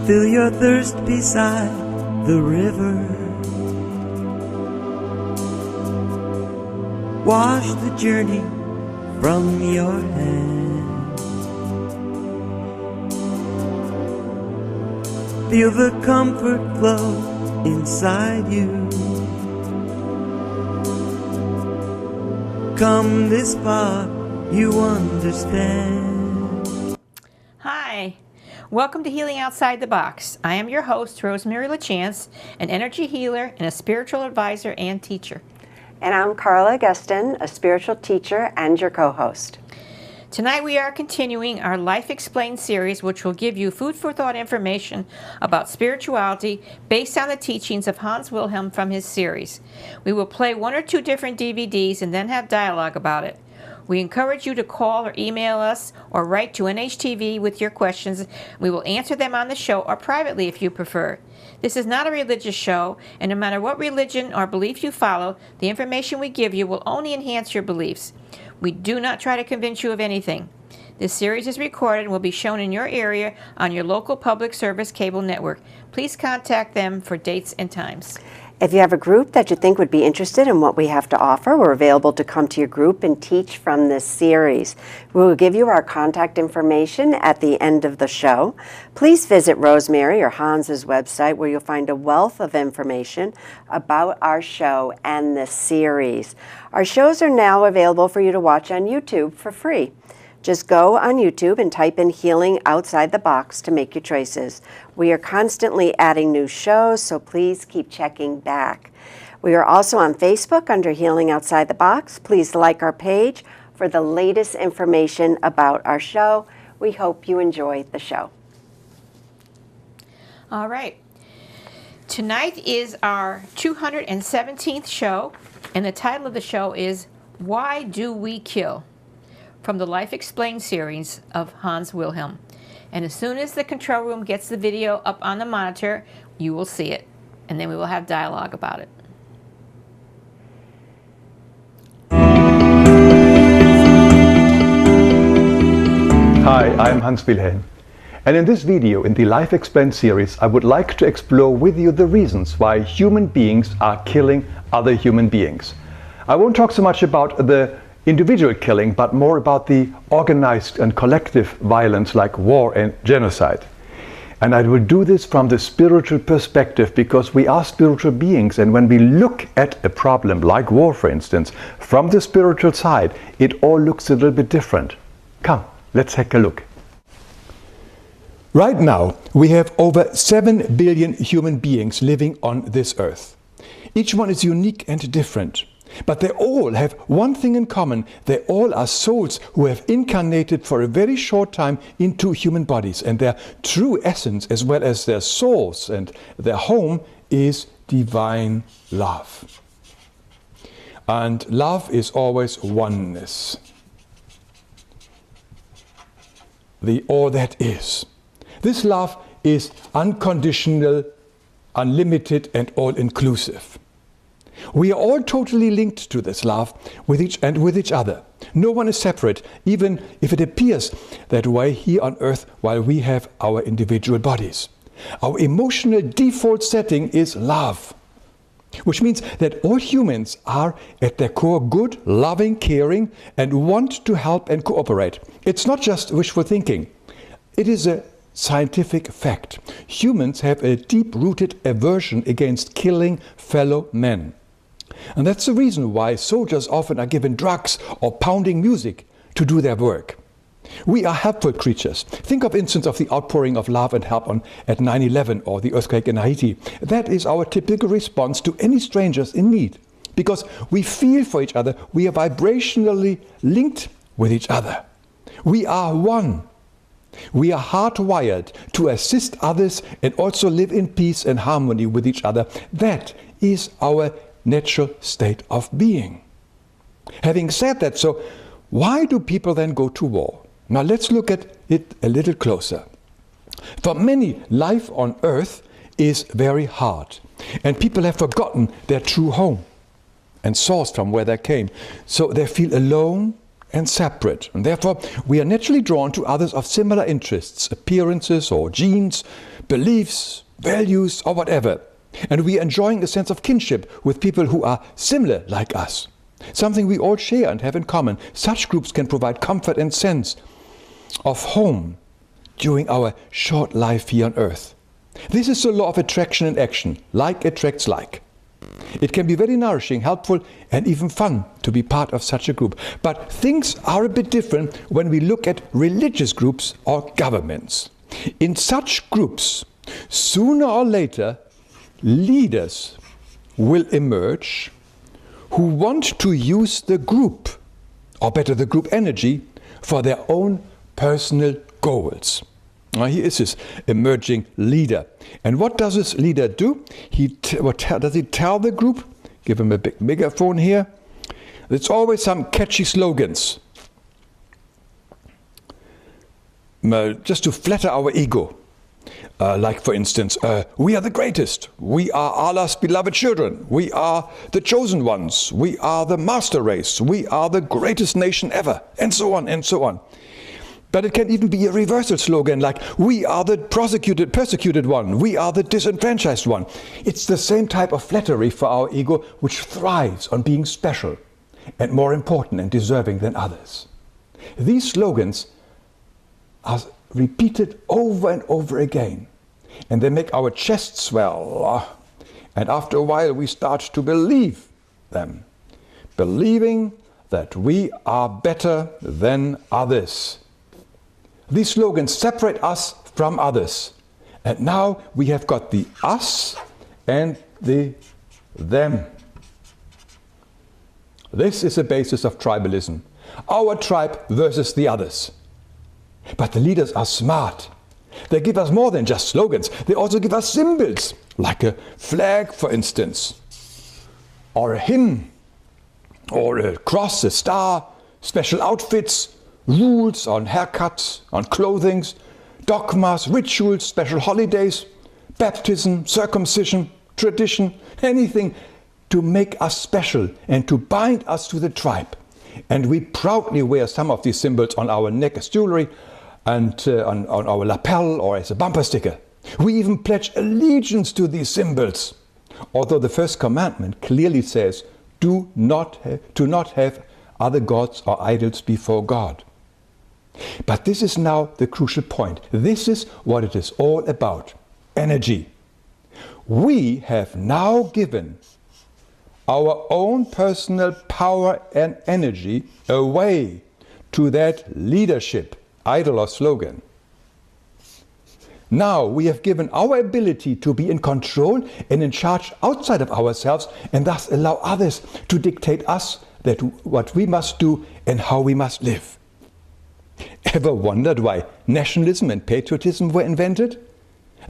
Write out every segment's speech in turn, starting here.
fill your thirst beside the river. Wash the journey from your hands. Feel the comfort flow inside you. Come this far, you understand. Hi, welcome to Healing Outside the Box. I am your host, Rosemary LaChance, an energy healer and a spiritual advisor and teacher. And I'm Carla Gustin, a spiritual teacher and your co-host. Tonight we are continuing our Life Explained series, which will give you food for thought information about spirituality based on the teachings of Hans Wilhelm from his series. We will play one or two different DVDs and then have dialogue about it. We encourage you to call or email us or write to NHTV with your questions. We will answer them on the show or privately if you prefer. This is not a religious show, and no matter what religion or belief you follow, the information we give you will only enhance your beliefs. We do not try to convince you of anything. This series is recorded and will be shown in your area on your local public service cable network. Please contact them for dates and times. If you have a group that you think would be interested in what we have to offer, we're available to come to your group and teach from this series. We will give you our contact information at the end of the show. Please visit Rosemary or Hans's website, where you'll find a wealth of information about our show and this series. Our shows are now available for you to watch on YouTube for free. Just go on YouTube and type in Healing Outside the Box to make your choices. We are constantly adding new shows, so please keep checking back. We are also on Facebook under Healing Outside the Box. Please like our page for the latest information about our show. We hope you enjoy the show. All right. Tonight is our 217th show, and the title of the show is Why Do We Kill? From the Life Explained series of Hans Wilhelm. And as soon as the control room gets the video up on the monitor, you will see it. And then we will have dialogue about it. Hi, I'm Hans Wilhelm. And in this video, in the Life Explained series, I would like to explore with you the reasons why human beings are killing other human beings. I won't talk so much about the individual killing, but more about the organized and collective violence like war and genocide. And I will do this from the spiritual perspective, because we are spiritual beings, and when we look at a problem like war, for instance, from the spiritual side, it all looks a little bit different. Come, let's take a look. Right now, we have over 7 billion human beings living on this earth. Each one is unique and different. But they all have one thing in common. They all are souls who have incarnated for a very short time into human bodies. And their true essence, as well as their souls and their home, is divine love. And love is always oneness. The all that is. This love is unconditional, unlimited, and all-inclusive. We are all totally linked to this love with each other. No one is separate, even if it appears that way here on earth while we have our individual bodies. Our emotional default setting is love, which means that all humans are at their core good, loving, caring, and want to help and cooperate. It's not just wishful thinking. It is a scientific fact. Humans have a deep-rooted aversion against killing fellow men. And that's the reason why soldiers often are given drugs or pounding music to do their work. We are helpful creatures. Think of instance of the outpouring of love and help at 9/11 or the earthquake in Haiti. That is our typical response to any strangers in need. Because we feel for each other, we are vibrationally linked with each other. We are one. We are hardwired to assist others and also live in peace and harmony with each other. That is our natural state of being. Having said that, so why do people then go to war? Now let's look at it a little closer. For many, life on earth is very hard, and people have forgotten their true home and source from where they came. So they feel alone and separate, and therefore we are naturally drawn to others of similar interests, appearances or genes, beliefs, values, or whatever. And we are enjoying a sense of kinship with people who are similar like us. Something we all share and have in common. Such groups can provide comfort and sense of home during our short life here on earth. This is the law of attraction and action. Like attracts like. It can be very nourishing, helpful, and even fun to be part of such a group. But things are a bit different when we look at religious groups or governments. In such groups, sooner or later, leaders will emerge who want to use the group, or better the group energy, for their own personal goals. Now here is this emerging leader. And what does this leader do? What does he tell the group? Give him a big megaphone here. There's always some catchy slogans. Just to flatter our ego. Like for instance, we are the greatest. We are Allah's beloved children. We are the chosen ones. We are the master race. We are the greatest nation ever. And so on and so on. But it can even be a reversal slogan like, we are the persecuted one. We are the disenfranchised one. It's the same type of flattery for our ego which thrives on being special and more important and deserving than others. These slogans are repeated over and over again, and they make our chest swell. And after a while we start to believe them, believing that we are better than others. These slogans separate us from others. And now we have got the us and the them. This is the basis of tribalism. Our tribe versus the others. But the leaders are smart. They give us more than just slogans. They also give us symbols, like a flag, for instance, or a hymn, or a cross, a star, special outfits, rules on haircuts, on clothings, dogmas, rituals, special holidays, baptism, circumcision, tradition, anything to make us special and to bind us to the tribe. And we proudly wear some of these symbols on our neck as jewelry and on our lapel or as a bumper sticker. We even pledge allegiance to these symbols. Although the first commandment clearly says, do not have other gods or idols before God. But this is now the crucial point. This is what it is all about. Energy. We have now given our own personal power and energy away to that leadership, idol or slogan. Now we have given our ability to be in control and in charge outside of ourselves, and thus allow others to dictate us that what we must do and how we must live. Ever wondered why nationalism and patriotism were invented?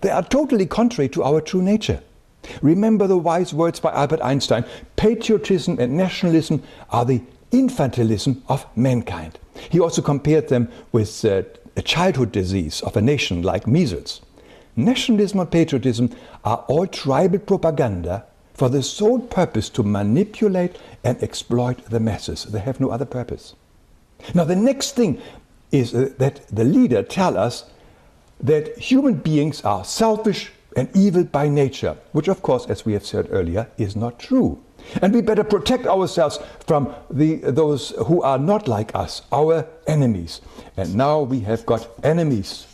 They are totally contrary to our true nature. Remember the wise words by Albert Einstein. Patriotism and nationalism are the infantilism of mankind. He also compared them with a childhood disease of a nation like measles. Nationalism and patriotism are all tribal propaganda for the sole purpose to manipulate and exploit the masses. They have no other purpose. Now the next thing is that the leader tell us that human beings are selfish and evil by nature, which of course, as we have said earlier, is not true. And we better protect ourselves from those who are not like us, our enemies. And now we have got enemies.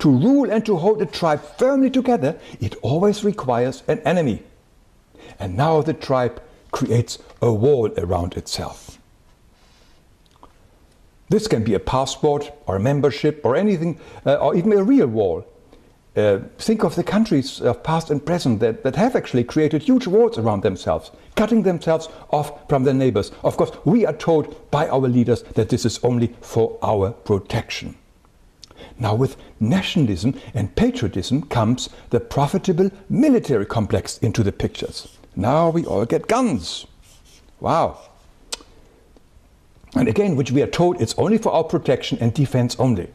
To rule and to hold a tribe firmly together, it always requires an enemy. And now the tribe creates a wall around itself. This can be a passport or a membership or anything, or even a real wall. Think of the countries of past and present that have actually created huge walls around themselves, cutting themselves off from their neighbors. Of course, we are told by our leaders that this is only for our protection. Now with nationalism and patriotism comes the profitable military complex into the pictures. Now we all get guns. Wow. And again, which we are told it's only for our protection and defense only.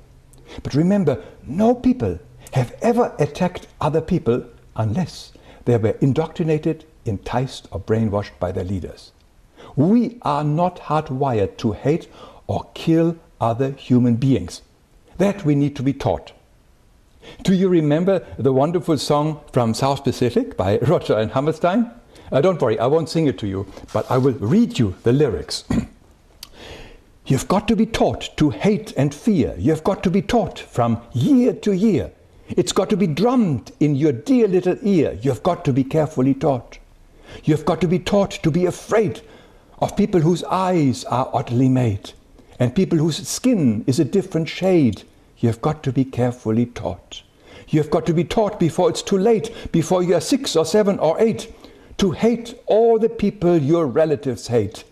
But remember, no people have ever attacked other people unless they were indoctrinated, enticed or brainwashed by their leaders. We are not hardwired to hate or kill other human beings. That we need to be taught. Do you remember the wonderful song from South Pacific by Roger and Hammerstein? Don't worry, I won't sing it to you, but I will read you the lyrics. You've got to be taught to hate and fear. You've got to be taught from year to year. It's got to be drummed in your dear little ear. You've got to be carefully taught. You've got to be taught to be afraid of people whose eyes are oddly made and people whose skin is a different shade. You've got to be carefully taught. You've got to be taught before it's too late, before you are 6 or 7 or 8, to hate all the people your relatives hate.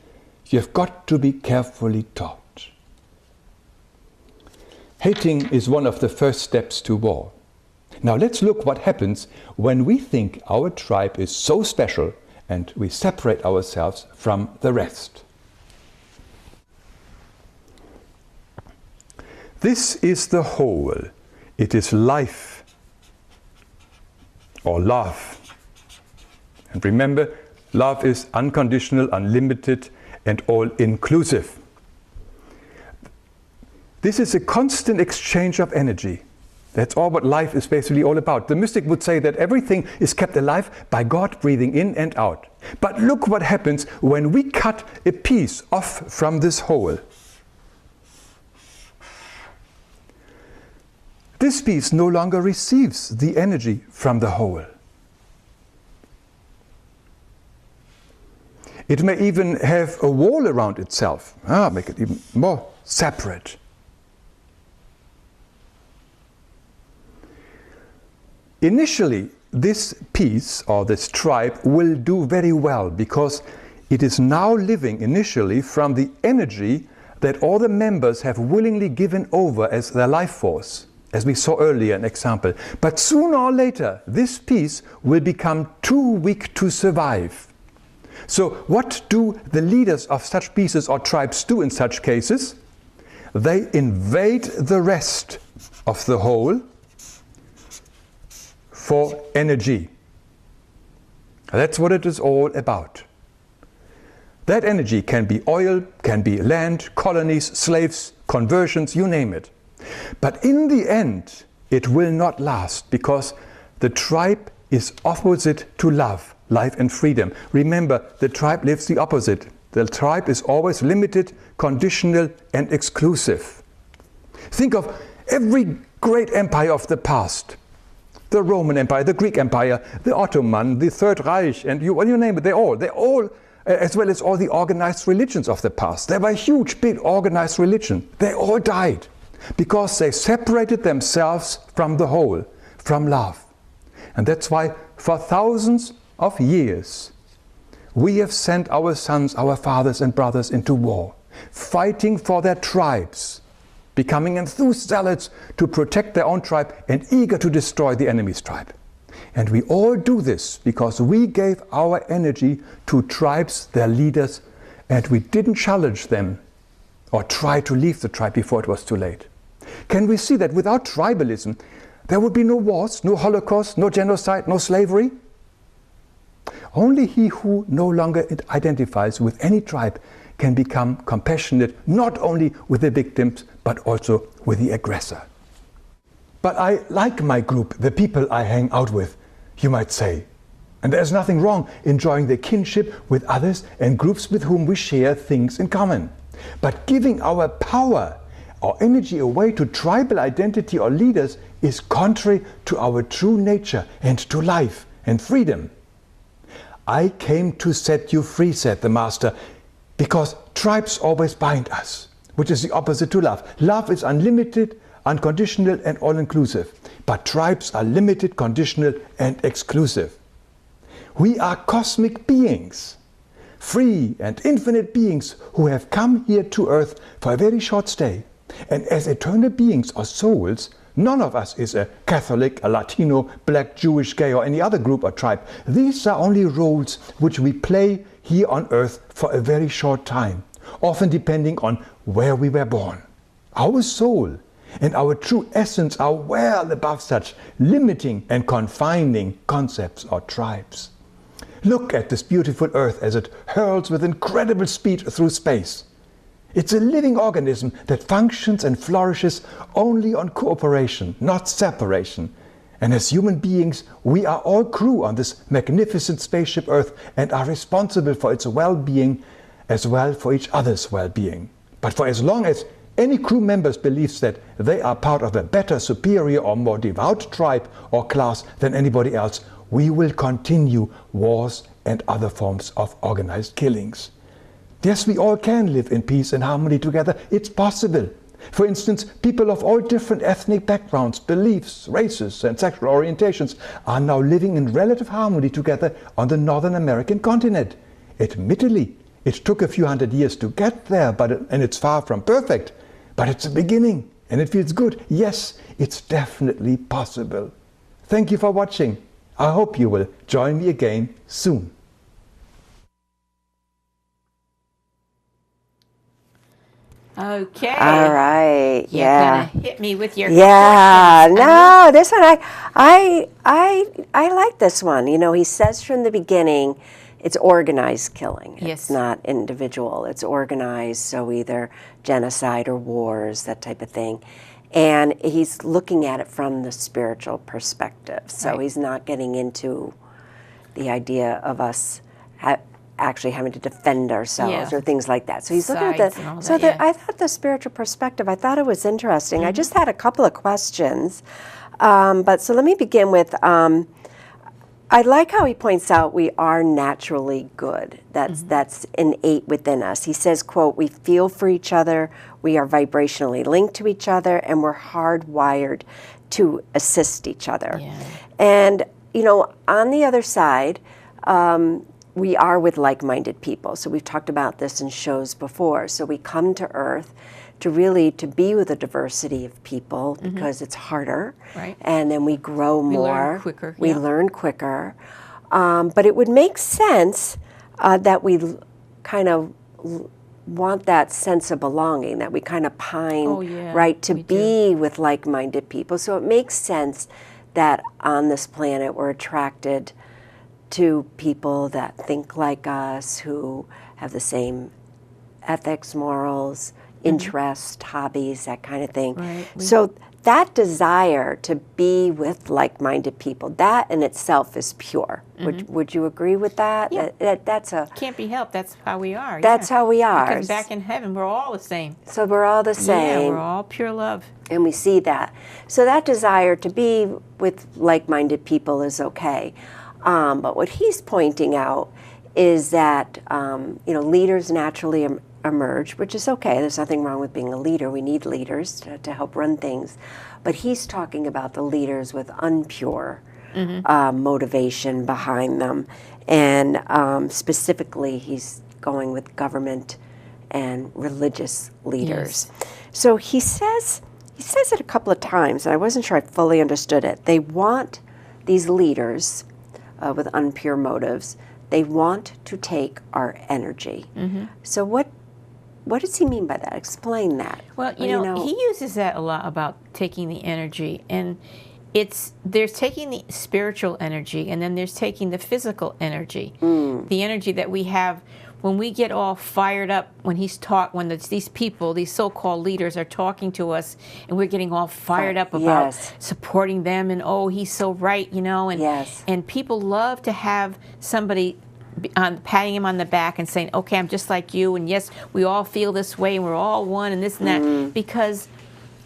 You've got to be carefully taught. Hating is one of the first steps to war. Now let's look what happens when we think our tribe is so special and we separate ourselves from the rest. This is the whole. It is life or love. And remember, love is unconditional, unlimited, and all-inclusive. This is a constant exchange of energy. That's all what life is basically all about. The mystic would say that everything is kept alive by God breathing in and out. But look what happens when we cut a piece off from this whole. This piece no longer receives the energy from the whole. It may even have a wall around itself, make it even more separate. Initially, this piece or this tribe will do very well because it is now living initially from the energy that all the members have willingly given over as their life force, as we saw earlier an example. But sooner or later, this piece will become too weak to survive. So what do the leaders of such pieces or tribes do in such cases? They invade the rest of the whole for energy. That's what it is all about. That energy can be oil, can be land, colonies, slaves, conversions, you name it. But in the end, it will not last because the tribe is opposite to love, life and freedom. Remember, the tribe lives the opposite. The tribe is always limited, conditional and exclusive. Think of every great empire of the past. The Roman Empire, the Greek Empire, the Ottoman, the Third Reich, and you name it, they all, as well as all the organized religions of the past. They were huge, big organized religion. They all died because they separated themselves from the whole, from love. And that's why for thousands of years we have sent our sons, our fathers and brothers into war, fighting for their tribes, becoming enthused zealots to protect their own tribe and eager to destroy the enemy's tribe. And we all do this because we gave our energy to tribes, their leaders, and we didn't challenge them or try to leave the tribe before it was too late. Can we see that without tribalism, there would be no wars, no Holocaust, no genocide, no slavery? Only he who no longer identifies with any tribe can become compassionate not only with the victims but also with the aggressor. But I like my group, the people I hang out with, you might say. And there's nothing wrong enjoying the kinship with others and groups with whom we share things in common. But giving our power or energy away to tribal identity or leaders is contrary to our true nature and to life and freedom. I came to set you free, said the Master, because tribes always bind us, which is the opposite to love. Love is unlimited, unconditional and all-inclusive, but tribes are limited, conditional and exclusive. We are cosmic beings, free and infinite beings who have come here to earth for a very short stay. And as eternal beings or souls, none of us is a Catholic, a Latino, black, Jewish, gay or any other group or tribe. These are only roles which we play here on earth for a very short time, often depending on where we were born. Our soul and our true essence are well above such limiting and confining concepts or tribes. Look at this beautiful earth as it hurls with incredible speed through space. It's a living organism that functions and flourishes only on cooperation, not separation. And as human beings, we are all crew on this magnificent spaceship Earth and are responsible for its well-being as well for each other's well-being. But for as long as any crew member believes that they are part of a better, superior or more devout tribe or class than anybody else, we will continue wars and other forms of organized killings. Yes, we all can live in peace and harmony together. It's possible. For instance, people of all different ethnic backgrounds, beliefs, races and sexual orientations are now living in relative harmony together on the Northern American continent. Admittedly, it took a few hundred years to get there, and it's far from perfect. But it's a beginning, and it feels good. Yes, it's definitely possible. Thank you for watching. I hope you will join me again soon. Okay. All right. You're Yeah. gonna hit me with your Yeah. questions. No, this one I like this one. You know, he says from the beginning, it's organized killing. Yes. It's not individual. It's organized. So either genocide or wars, that type of thing. And he's looking at it from the spiritual perspective. So Right. he's not getting into the idea of us actually having to defend ourselves Yeah. or things like that. So he's looking at Sides and all the. So that, yeah. I thought the spiritual perspective. I thought it was interesting. I just had a couple of questions, but so let me begin with. I like how he points out we are naturally good. That's innate within us. He says, quote, "We feel for each other, we are vibrationally linked to each other, and we're hardwired to assist each other." Yeah. And, you know, on the other side, we are with like-minded people. So we've talked about this in shows before. So we come to Earth to be with a diversity of people because it's harder. Right. And then we grow more. learn quicker, We yeah. learn quicker. But it would make sense that we kind of want that sense of belonging, that we kind of pine, Oh, yeah, right, to we be with like-minded people. So it makes sense that on this planet we're attracted to people that think like us, who have the same ethics, morals, interests, hobbies, that kind of thing. Right. So that desire to be with like-minded people, that in itself is pure. Would you agree with that? Yeah. That's a. Can't be helped. That's how we are. That's how we are. Because back in heaven, we're all the same. So we're all the same. Yeah, we're all pure love. And we see that. So that desire to be with like-minded people is okay. But what he's pointing out is that leaders naturally emerge, which is okay. There's nothing wrong with being a leader. We need leaders to help run things. But he's talking about the leaders with unpure motivation behind them. And specifically, he's going with government and religious leaders. Yes. So he says it a couple of times, and I wasn't sure I fully understood it. They want these leaders with unpure motives. They want to take our energy. So what does he mean by that? Explain that. Well, What do you know? he uses that a lot about taking the energy, and there's taking the spiritual energy, and then there's taking the physical energy, the energy that we have when we get all fired up. When these people, these so-called leaders, are talking to us, and we're getting all fired up about supporting them, and oh, he's so right, and and people love to have somebody patting him on the back and saying, okay, I'm just like you, and yes, we all feel this way, and we're all one, and this and that, because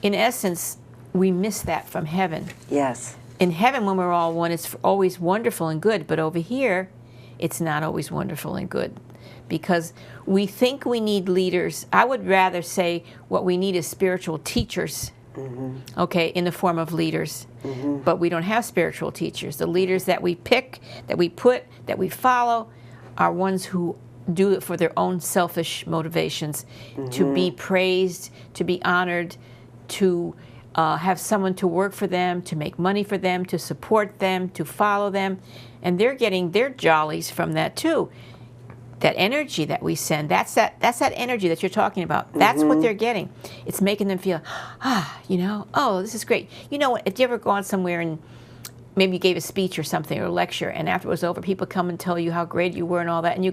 in essence, we miss that from heaven. Yes. In heaven, when we're all one, it's always wonderful and good, but over here, it's not always wonderful and good, because we think we need leaders. I would rather say what we need is spiritual teachers, okay, in the form of leaders. But we don't have spiritual teachers. The leaders that we pick, that we put, that we follow, are ones who do it for their own selfish motivations, to be praised, to be honored, to have someone to work for them, to make money for them, to support them, to follow them. And they're getting their jollies from that too. That energy that we send, that's that energy that you're talking about. That's what they're getting. It's making them feel, oh, this is great. You know what, if you ever gone somewhere and maybe you gave a speech or something or a lecture, and after it was over, people come and tell you how great you were and all that, and you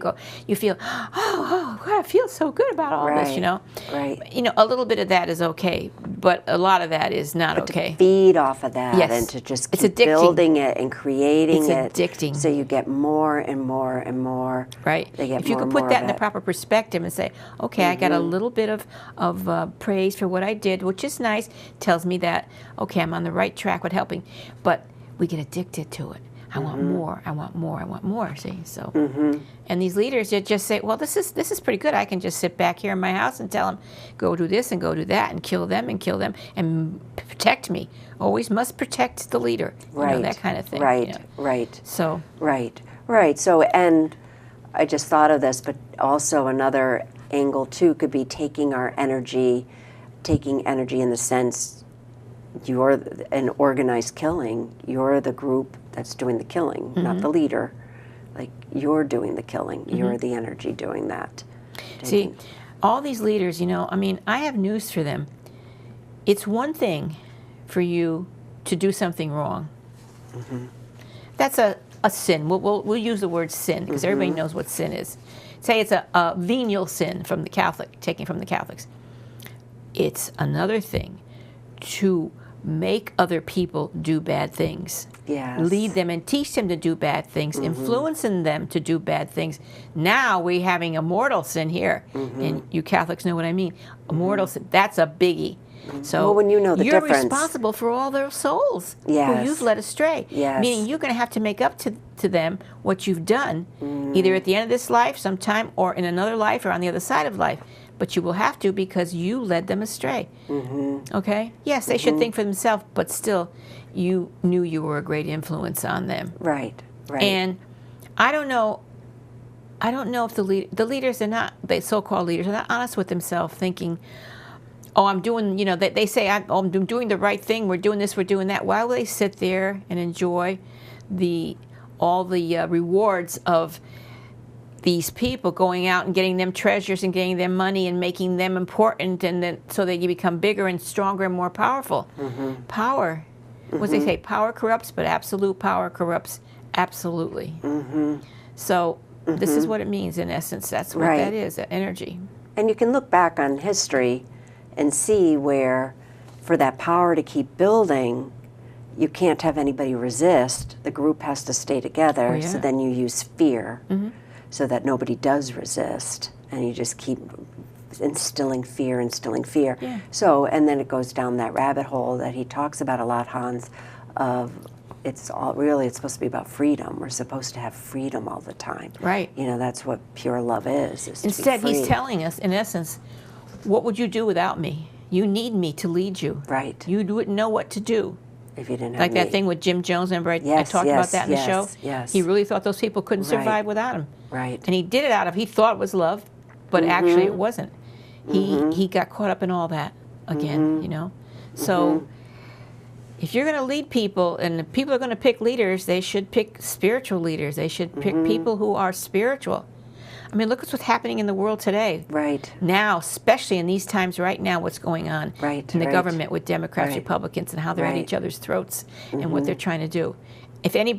feel, oh, God, I feel so good about all this, you know. Right. A little bit of that is okay, but a lot of that is not okay. To feed off of that, Yes. and to just It's keep addicting. building it and creating it. It's addicting. So you get more and more and more. Right. They get if you more could and put more that of in the it. proper perspective and say, okay, I got a little bit of praise for what I did, which is nice, tells me that, okay, I'm on the right track with helping. But we get addicted to it. I want more, I want more, I want more, see? So, and these leaders, they just say, well, this is pretty good. I can just sit back here in my house and tell them, go do this and go do that and kill them and protect me. Always must protect the leader. Right. That kind of thing. Right, right. So. Right. So, and I just thought of this, but also another angle too could be taking energy in the sense you're an organized killing. You're the group that's doing the killing, not the leader. Like, you're doing the killing. You're the energy doing that. See, all these leaders, I have news for them. It's one thing for you to do something wrong. That's a sin. We'll use the word sin because everybody knows what sin is. Say it's a venial sin from the Catholic, taken from the Catholics. It's another thing to make other people do bad things. Yes. Lead them and teach them to do bad things, influencing them to do bad things. Now we're having a mortal sin here, and you Catholics know what I mean. A mortal sin, that's a biggie. So well, when you know the you're difference. responsible for all their souls who Yes. you've led astray. Yes. Meaning you're going to have to make up to them what you've done, either at the end of this life sometime or in another life or on the other side of life. But you will have to because you led them astray. Okay? Yes, they should think for themselves, but still, you knew you were a great influence on them. Right. And I don't know if the leaders are not, the so-called leaders, are not honest with themselves, thinking, oh, I'm doing, they say, I'm doing the right thing, we're doing this, we're doing that. Why will they sit there and enjoy all the rewards of these people going out and getting them treasures and getting them money and making them important, and then so they become bigger and stronger and more powerful? Power, what they say, power corrupts, but absolute power corrupts absolutely. So this is what it means in essence. That's what that is, that energy. And you can look back on history and see where, for that power to keep building, you can't have anybody resist. The group has to stay together. So then you use fear. So that nobody does resist, and you just keep instilling fear. Yeah. So, and then it goes down that rabbit hole that he talks about a lot, Hans, of it's supposed to be about freedom. We're supposed to have freedom all the time. Right. That's what pure love is Instead, to be free. he's telling us, in essence, what would you do without me? You need me to lead you. Right. You wouldn't know what to do. If you didn't have Like me. that thing with Jim Jones, remember I Yes, talked about that in the yes, show? yes. He really thought those people couldn't survive without him. Right. And he did it he thought it was love, but actually it wasn't. He got caught up in all that again, So if you're going to lead people, and people are going to pick leaders, they should pick spiritual leaders. They should pick people who are spiritual. I mean, look at what's happening in the world today. Right. Now, especially in these times right now, what's going on in the government with Democrats, Republicans, and how they're at each other's throats and what they're trying to do. If any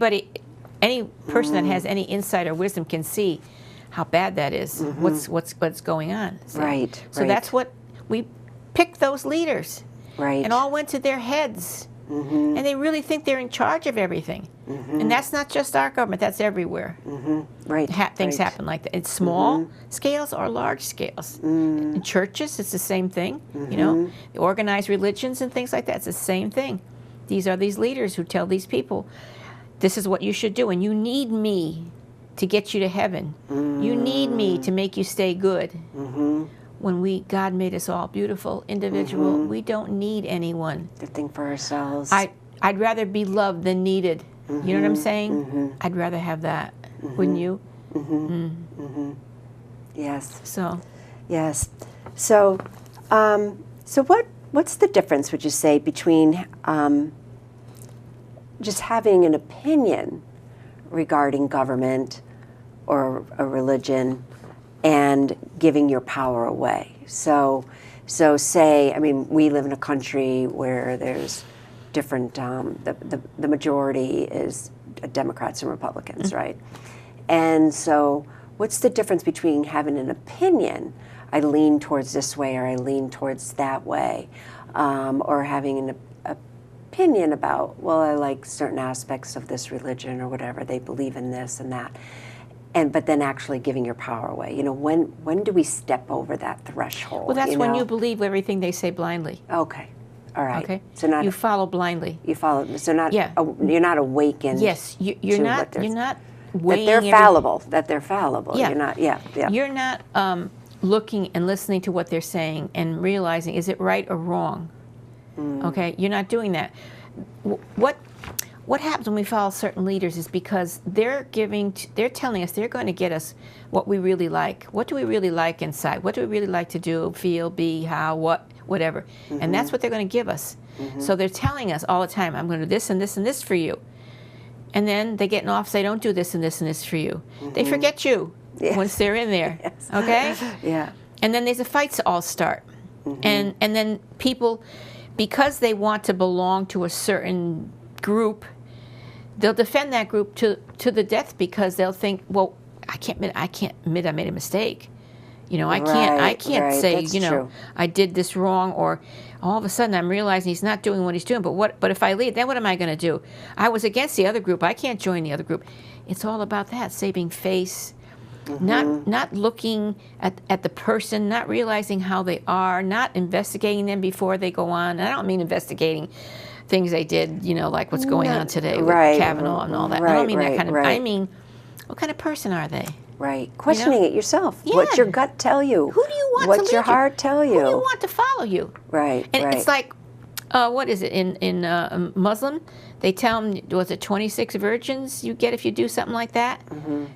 person that has any insight or wisdom can see how bad that is, what's going on. See? So that's what we picked, those leaders. Right. And all went to their heads. And they really think they're in charge of everything. And that's not just our government, that's everywhere. Right. Things happen like that. It's small scales or large scales. In churches, it's the same thing. The organized religions and things like that, it's the same thing. These are these leaders who tell these people, this is what you should do, and you need me to get you to heaven. You need me to make you stay good. When God made us all beautiful, individual, we don't need anyone. To think for ourselves. I'd rather be loved than needed. You know what I'm saying? I'd rather have that. Wouldn't you? Yes. So. Yes. So, what's the difference, would you say, between just having an opinion regarding government or a religion and giving your power away? So say, I mean, we live in a country where there's different, the majority is Democrats and Republicans, right? And so what's the difference between having an opinion, I lean towards this way or I lean towards that way, or having an opinion about, well, I like certain aspects of this religion or whatever, they believe in this and that, but then actually giving your power away. You know, when do we step over that threshold? Well, that's you when know? you believe everything they say blindly. Okay. All right. Okay. So not you follow blindly. you follow. So not. Yeah. You're not awakened. Yes, you're to not. what they're- You're not that weighing they're every- fallible. That they're fallible. Yeah. You're not. Yeah. Yeah. You're not looking and listening to what they're saying and realizing, is it right or wrong? Okay, you're not doing that. What happens when we follow certain leaders is because they're telling us they're going to get us what we really like. What do we really like inside? What do we really like to do, feel, be, how, what, whatever. And that's what they're going to give us. So they're telling us all the time, I'm going to do this and this and this for you. And then they get in office, they don't do this and this and this for you. They forget you once they're in there. Yes. Okay? Yeah. And then there's the fights all start. And then people, because they want to belong to a certain group, they'll defend that group to the death because they'll think, well, I can't admit I made a mistake. You know, I can't say, That's you know, true. I did this wrong, or all of a sudden I'm realizing he's not doing what he's doing. But if I leave, then what am I going to do? I was against the other group. I can't join the other group. It's all about that, saving face, not looking at the person, not realizing how they are, not investigating them before they go on. And I don't mean investigating things they did, you know, like what's going on today with Kavanaugh and all that. I don't mean that kind of. I mean, what kind of person are they? Right. Questioning it yourself. Yeah. What's your gut tell you? Who do you want to What's lead your you? heart tell you? Who do you want to follow you? Right. And right. it's like, what is it in Muslim? They tell them, was it 26 virgins you get if you do something like that?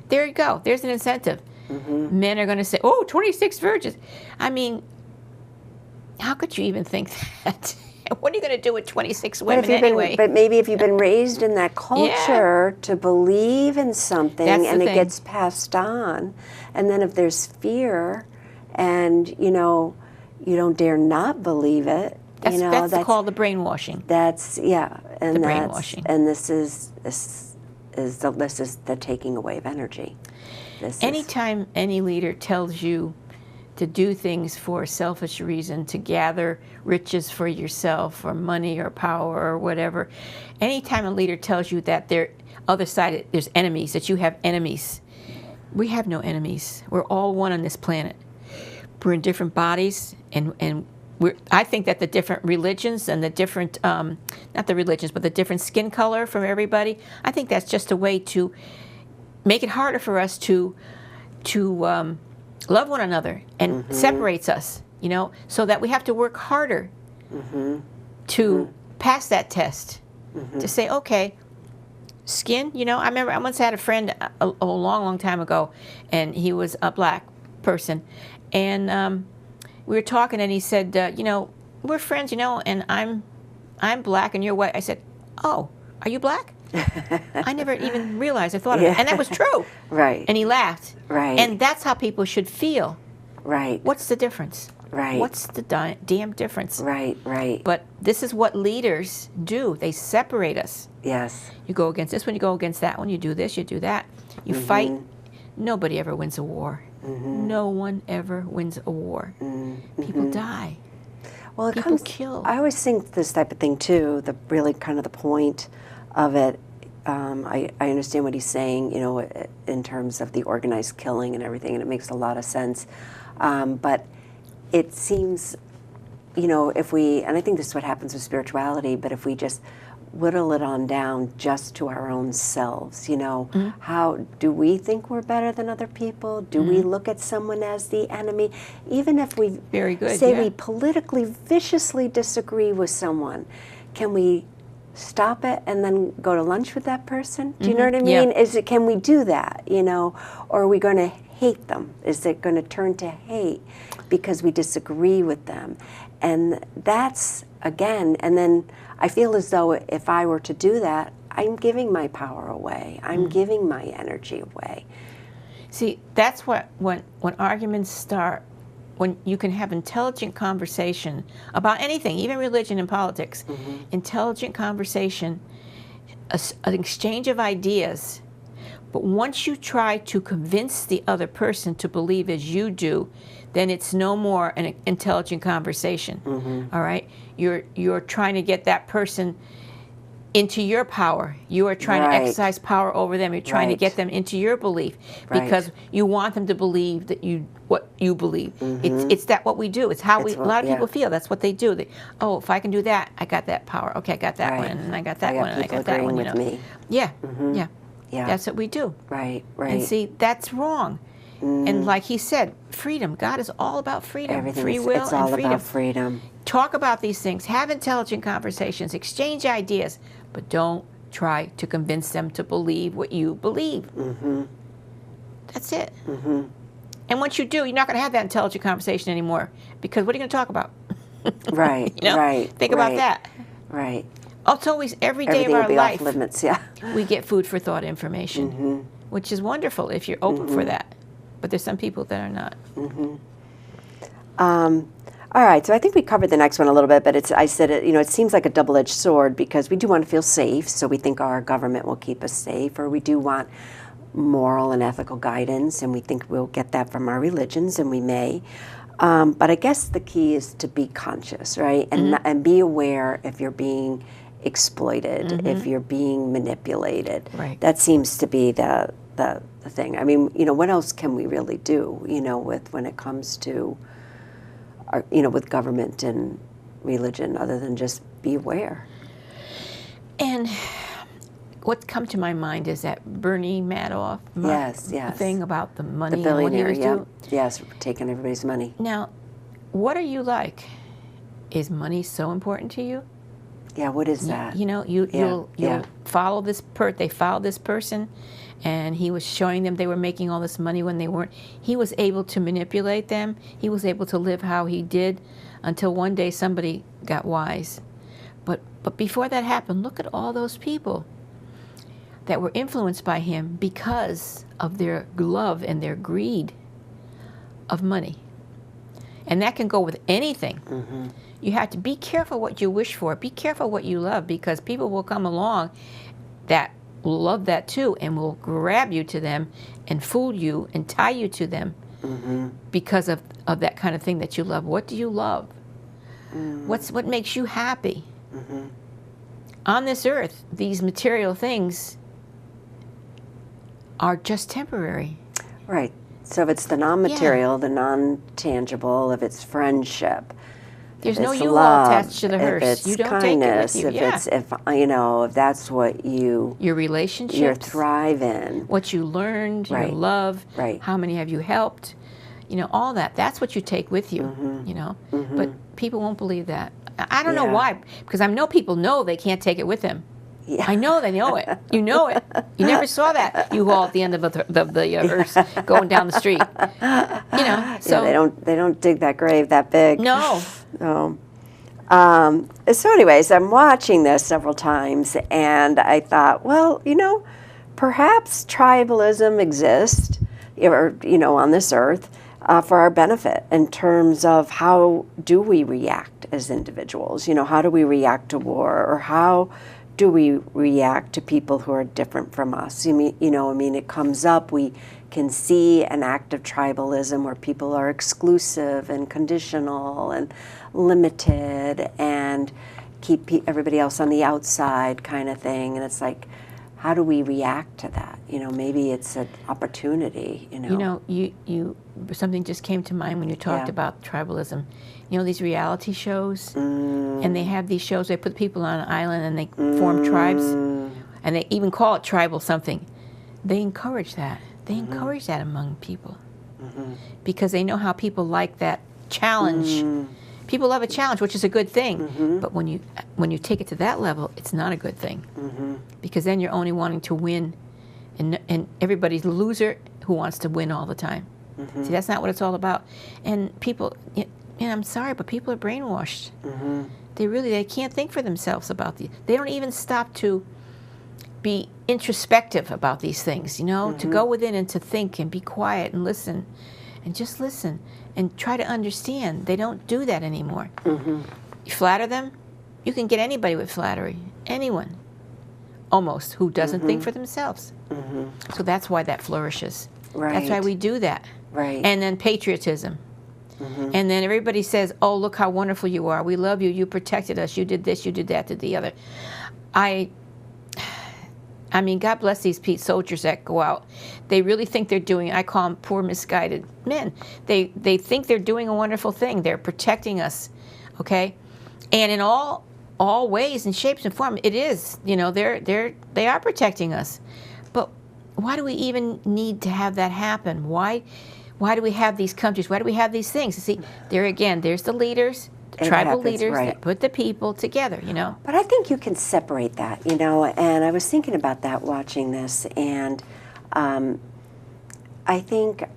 There you go. There's an incentive. Men are going to say, oh, 26 virgins. I mean, how could you even think that? What are you going to do with 26 women anyway? But maybe if you've been raised in that culture to believe in something and it gets passed on, and then if there's fear and, you know, you don't dare not believe it, that's called the brainwashing. That's, and the brainwashing. And this is the taking away of energy. Anytime any leader tells you to do things for a selfish reason, to gather riches for yourself or money or power or whatever, anytime a leader tells you that other side, there's enemies, that you have enemies, we have no enemies. We're all one on this planet. We're in different bodies, and I think that the different religions and the different, not the religions, but the different skin color from everybody, I think that's just a way to make it harder for us to love one another, and separates us, you know, so that we have to work harder to pass that test, to say, okay, skin, you know, I remember I once had a friend a long time ago, and he was a black person, and we were talking, and he said, you know, we're friends, you know, and I'm black and you're white. I said, oh, are you black? I never even realized. I thought of it, and that was true. Right. And he laughed. Right. And that's how people should feel. Right. What's the difference? Right. What's the damn difference? Right. Right. But this is what leaders do. They separate us. Yes. You go against this one, you go against that one, you do this, you do that. You fight. Nobody ever wins a war. No one ever wins a war. People die. Well, People kill. I always think this type of thing too. The really kind of the point of it. I understand what he's saying, you know, in terms of the organized killing and everything, and it makes a lot of sense. But it seems, you know, and I think this is what happens with spirituality, but if we just whittle it on down just to our own selves, you know, how do we think we're better than other people? Do we look at someone as the enemy? Even if we we politically viciously disagree with someone, can we stop it and then go to lunch with that person? Do you know what I mean? Yeah. Can we do that, you know, or are we going to hate them? Is it going to turn to hate because we disagree with them? And that's, again, and then I feel as though if I were to do that, I'm giving my power away. I'm giving my energy away. See, that's what, when arguments start, when you can have intelligent conversation about anything, even religion and politics, intelligent conversation, an exchange of ideas. But once you try to convince the other person to believe as you do, then it's no more an intelligent conversation. All right? You're trying to get that person into your power. You are trying to exercise power over them. You're trying to get them into your belief because you want them to believe that what you believe. It's that what we do. It's how a lot of people feel. That's what they do. Oh, if I can do that, I got that power. Okay, I got that one, and I got that one, and I got that one. With me. Yeah. That's what we do. Right. And see, that's wrong. And like he said, freedom. God is all about freedom. Free will it's and all freedom. about freedom. Talk about these things. Have intelligent conversations. Exchange ideas. But don't try to convince them to believe what you believe. That's it. And once you do, you're not going to have that intelligent conversation anymore. Because what are you going to talk about? Right. Think about that. Right. Oh, it's always every day Everything of will our be life. off limits, yeah. We get food for thought information, which is wonderful if you're open for that. But there's some people that are not. All right, so I think we covered the next one a little bit, but I said it seems like a double-edged sword because we do want to feel safe, so we think our government will keep us safe, or we do want moral and ethical guidance, and we think we'll get that from our religions, and we may. But I guess the key is to be conscious, right? And be aware if you're being exploited, if you're being manipulated. Right. That seems to be the thing. I mean, what else can we really do, when it comes to with government and religion, other than just be aware? And what's come to my mind is that Bernie Madoff thing about the money, the billionaire, and what he was doing. Yes, taking everybody's money. Now, what are you like? Is money so important to you? Yeah, what is that? You'll follow this they followed this person, and he was showing them they were making all this money when they weren't. He was able to manipulate them. He was able to live how he did until one day somebody got wise. But before that happened, look at all those people that were influenced by him because of their love and their greed of money. And that can go with anything. You have to be careful what you wish for. Be careful what you love, because people will come along that will love that too and will grab you to them and fool you and tie you to them because of that kind of thing that you love. What do you love? What makes you happy? On this earth, these material things are just temporary. Right. So if it's the non-material, the non-tangible, if it's friendship, there's if no it's you love, all attached to the hearse. If it's you don't kindness, take it with you. if that's what your relationships, you thrive in, what you learned, your love, how many have you helped, all that. That's what you take with you. But people won't believe that. I don't know why, because I know people know they can't take it with them. Yeah. I know they know it. You know it. You never saw that U-Haul at the end of the hearse going down the street. So they don't dig that grave that big. No. So anyways, I'm watching this several times, and I thought, well, perhaps tribalism exists, on this earth for our benefit in terms of how do we react as individuals? How do we react to war, or how do we react to people who are different from us? It comes up. We can see an act of tribalism where people are exclusive and conditional and limited and keep everybody else on the outside kind of thing. And it's like, how do we react to that? Maybe it's an opportunity. Something just came to mind when you talked about tribalism. These reality shows, and they have these shows. They put people on an island and they form tribes, and they even call it tribal something. They encourage that. They encourage that among people because they know how people like that challenge. People love a challenge, which is a good thing. But when you take it to that level, it's not a good thing because then you're only wanting to win, and everybody's a loser who wants to win all the time. See, that's not what it's all about. And people, I'm sorry, but people are brainwashed. They can't think for themselves about these. They don't even stop to be introspective about these things, to go within and to think and be quiet and listen and just listen and try to understand. They don't do that anymore. You flatter them, you can get anybody with flattery. Anyone, almost, who doesn't think for themselves. So that's why that flourishes. Right. That's why we do that. Right. And then patriotism. And then everybody says, oh, look how wonderful you are. We love you. You protected us. You did this. You did that. Did the other. I mean, God bless these soldiers that go out. They really think they're doing, I call them poor misguided men. They think they're doing a wonderful thing. They're protecting us, okay? And in all ways and shapes and forms, it is, you know, they are protecting us. But why do we even need to have that happen? Why do we have these countries? Why do we have these things? You see, there again, there's the leaders, the tribal leaders that put the people together, you know. But I think you can separate that, you know, and I was thinking about that watching this, and I think,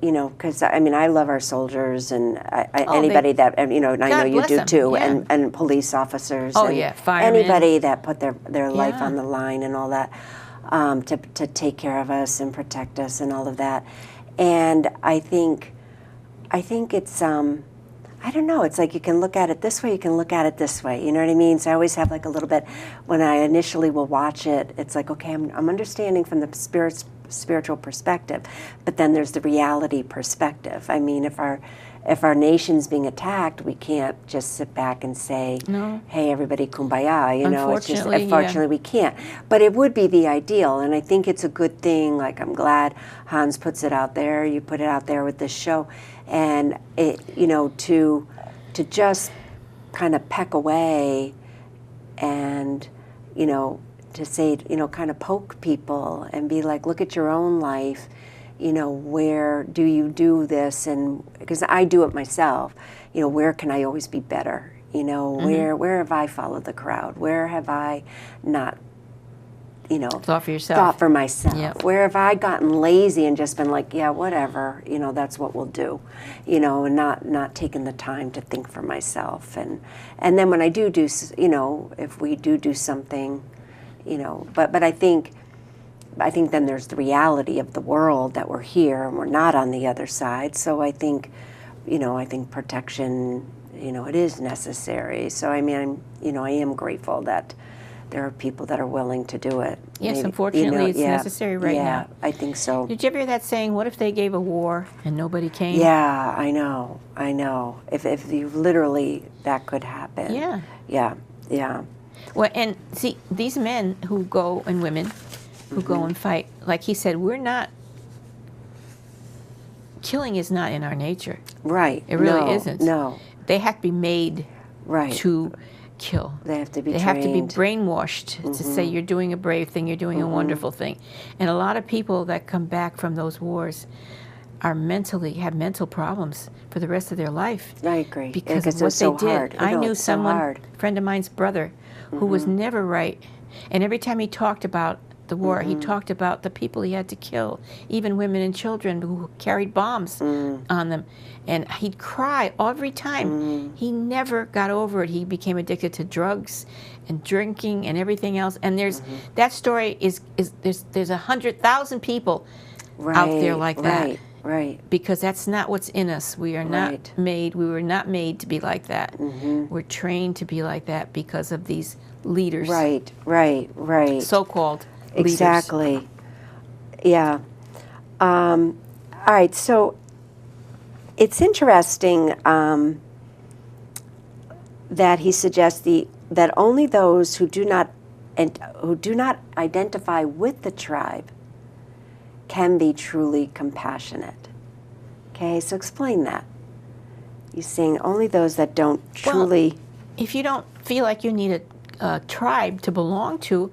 you know, because, I mean, I love our soldiers, and anybody that, you know, and I know you do too, and police officers. And firemen. Anybody that put their life on the line and all that, to take care of us and protect us and all of that. And I think it's, I don't know, it's like you can look at it this way, you can look at it this way, you know what I mean? So I always have like a little bit, when I initially will watch it, it's like, okay, I'm understanding from the spiritual perspective, but then there's the reality perspective. I mean, if our nation's being attacked, we can't just sit back and say, no, hey, everybody kumbaya, you know, it's just, unfortunately we can't. But it would be the ideal, and I think it's a good thing. Like, I'm glad Hans puts it out there, you put it out there with this show, and it, you know, to just kind of peck away and, you know, to say, you know, kind of poke people and be like, look at your own life, you know, where do you do this? And because I do it myself, you know, where can I always be better? You know, where have I followed the crowd? Where have I not, you know, thought for myself? Yep. Where have I gotten lazy and just been like, yeah, whatever, you know, that's what we'll do, you know, and not taking the time to think for myself. And then when I do, you know, if we do something, you know, but I think then there's the reality of the world that we're here and we're not on the other side. So I think, you know, protection, you know, it is necessary. So I mean, you know, I am grateful that there are people that are willing to do it. Yes, maybe, unfortunately, you know, it's necessary right now. Yeah, I think so. Did you ever hear that saying, what if they gave a war and nobody came? Yeah, I know. If you literally, that could happen. Yeah. Well, and see, these men who go, and women who go and fight, like he said, killing is not in our nature. Right. It really isn't. No. They have to be made to kill. They have to be trained. They have to be brainwashed to say you're doing a brave thing, you're doing a wonderful thing. And a lot of people that come back from those wars have mental problems for the rest of their life. I agree. Because of what they did. I knew someone, a friend of mine's brother, who was never right. And every time he talked about the war, he talked about the people he had to kill, even women and children who carried bombs on them. And he'd cry every time. He never got over it. He became addicted to drugs and drinking and everything else. And there's that story there's 100,000 people out there like that. Right. Because that's not what's in us. We are not made. We were not made to be like that. We're trained to be like that because of these leaders. Right. So-called leaders. Exactly. Yeah. All right. So it's interesting that he suggests that only those who do not identify with the tribe can be truly compassionate. Okay, so explain that. He's saying only those that don't truly... Well, if you don't feel like you need a tribe to belong to,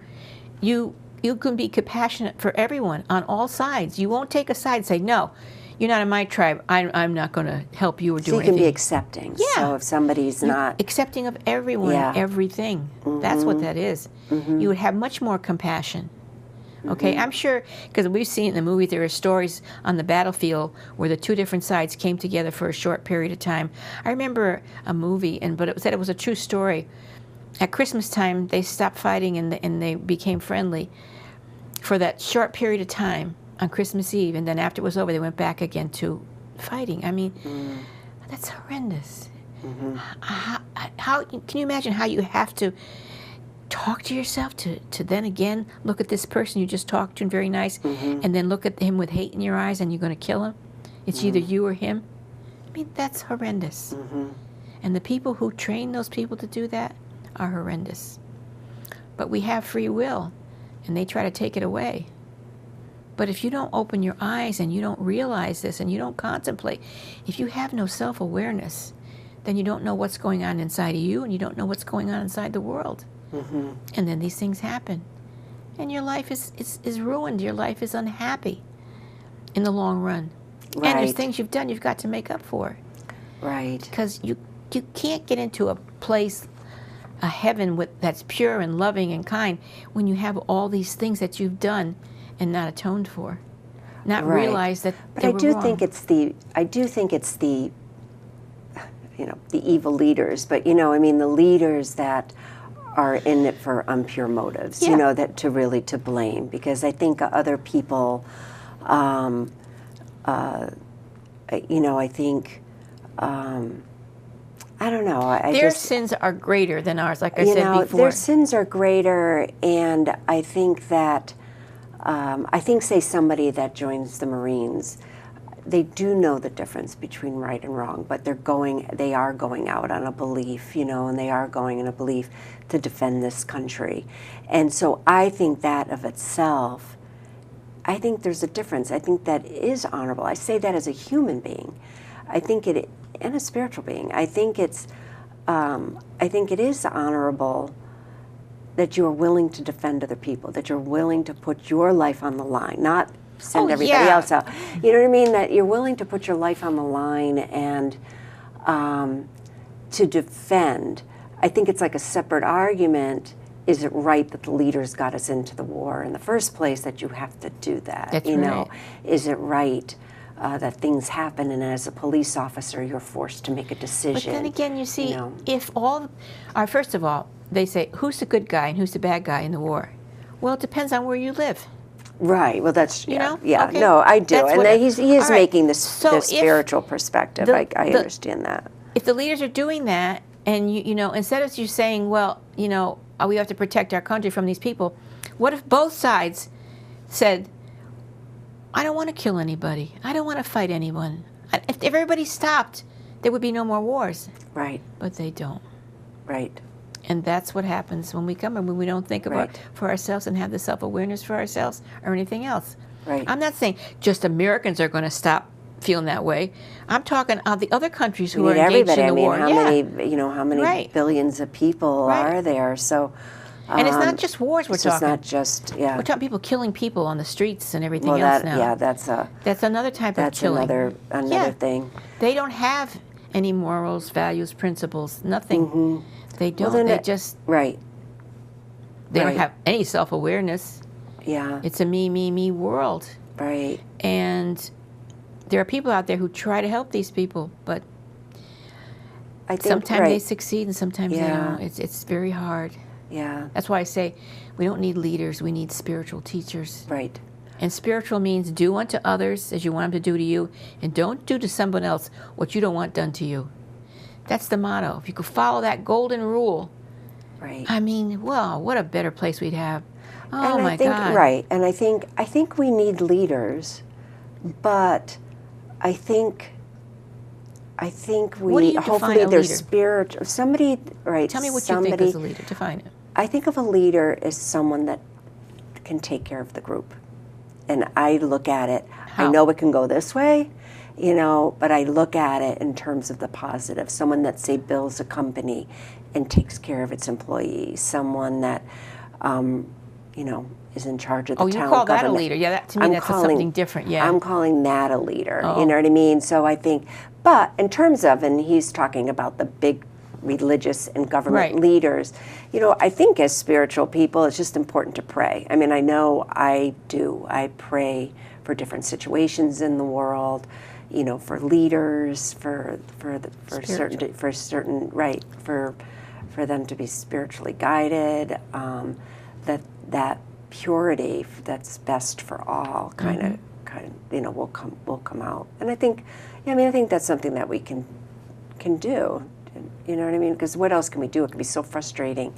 you can be compassionate for everyone on all sides. You won't take a side and say, no, you're not in my tribe. I'm not going to help you or do anything. So you can be accepting. Yeah. So if somebody's not... Accepting of everyone and everything. That's what that is. You would have much more compassion. Okay, I'm sure, because we've seen in the movie, there are stories on the battlefield where the two different sides came together for a short period of time. I remember a movie, but it said it was a true story. At Christmas time, they stopped fighting and they became friendly for that short period of time on Christmas Eve, and then after it was over, they went back again to fighting. I mean, that's horrendous. How can you imagine how you have to talk to yourself to then again look at this person you just talked to and very nice, and then look at him with hate in your eyes and you're going to kill him? It's either you or him. I mean, that's horrendous. And the people who train those people to do that are horrendous. But we have free will, and they try to take it away. But if you don't open your eyes and you don't realize this and you don't contemplate, if you have no self-awareness, then you don't know what's going on inside of you and you don't know what's going on inside the world. And then these things happen. And your life is ruined. Your life is unhappy in the long run. Right. And there's things you've done you've got to make up for. Right. Because you can't get into a place, a heaven that's pure and loving and kind, when you have all these things that you've done and not atoned for, not realize that they were wrong. I do think it's the evil leaders, but the leaders that are in it for impure motives, that to blame, because I think other people, I don't know. Their sins are greater than ours, like I said before. Their sins are greater, and I think that, say somebody that joins the Marines, they do know the difference between right and wrong, but they are going out on a belief, and they are going in a belief to defend this country. And so I think that of itself, I think there's a difference. I think that is honorable. I say that as a human being. I think it, and a spiritual being. I think it is honorable that you're willing to defend other people, that you're willing to put your life on the line, not send everybody else out. You know what I mean? That you're willing to put your life on the line and to defend. I think it's like a separate argument. Is it right that the leaders got us into the war in the first place, that you have to do that? That's right. Is it right that things happen and as a police officer you're forced to make a decision? But then again, you see, first of all, they say, who's the good guy and who's the bad guy in the war? Well, it depends on where you live. Right. Well, that's, know? Yeah. Okay. No, I do. That's And he is right. making the spiritual perspective. I understand that. If the leaders are doing that, and instead of you saying, well, we have to protect our country from these people, what if both sides said, I don't want to kill anybody. I don't want to fight anyone. If everybody stopped, there would be no more wars. Right. But they don't. Right. And that's what happens when we come and when we don't think about for ourselves and have the self-awareness for ourselves or anything else. Right. I'm not saying just Americans are going to stop feeling that way. I'm talking of the other countries who are engaged in the war. How many billions of people are there? So, and it's not just wars we're talking. It's not just We're talking people killing people on the streets and everything else now. Yeah, that's another type of killing. That's another thing. They don't have any morals, values, principles, nothing. They don't. Well, they just They don't have any self-awareness. Yeah. It's a me world. Right. And there are people out there who try to help these people, but I think sometimes they succeed and sometimes they don't. It's very hard. Yeah. That's why I say we don't need leaders, we need spiritual teachers. Right. And spiritual means do unto others as you want them to do to you, and don't do to someone else what you don't want done to you. That's the motto. If you could follow that golden rule, right. I mean, well, what a better place we'd have. Oh, my God. Right. And I think we need leaders, but I think What do you hopefully define a they're leader? spiritual. Somebody, right? Tell me what you think as a leader. Define it. I think of a leader as someone that can take care of the group, and I look at it. How? I know it can go this way, but I look at it in terms of the positive. Someone that, say, builds a company and takes care of its employees. Someone that, is in charge of the town government. Oh, you call that a leader? Yeah, to me that's something different. Yeah, I'm calling that a leader. You know what I mean? So I think, but in terms of, and he's talking about the big religious and government leaders, I think as spiritual people, it's just important to pray. I mean, I know I do. I pray for different situations in the world, for leaders, for them to be spiritually guided, that purity that's best for all kind will come out. And I think, I think that's something that we can do. You know what I mean? Because what else can we do? It can be so frustrating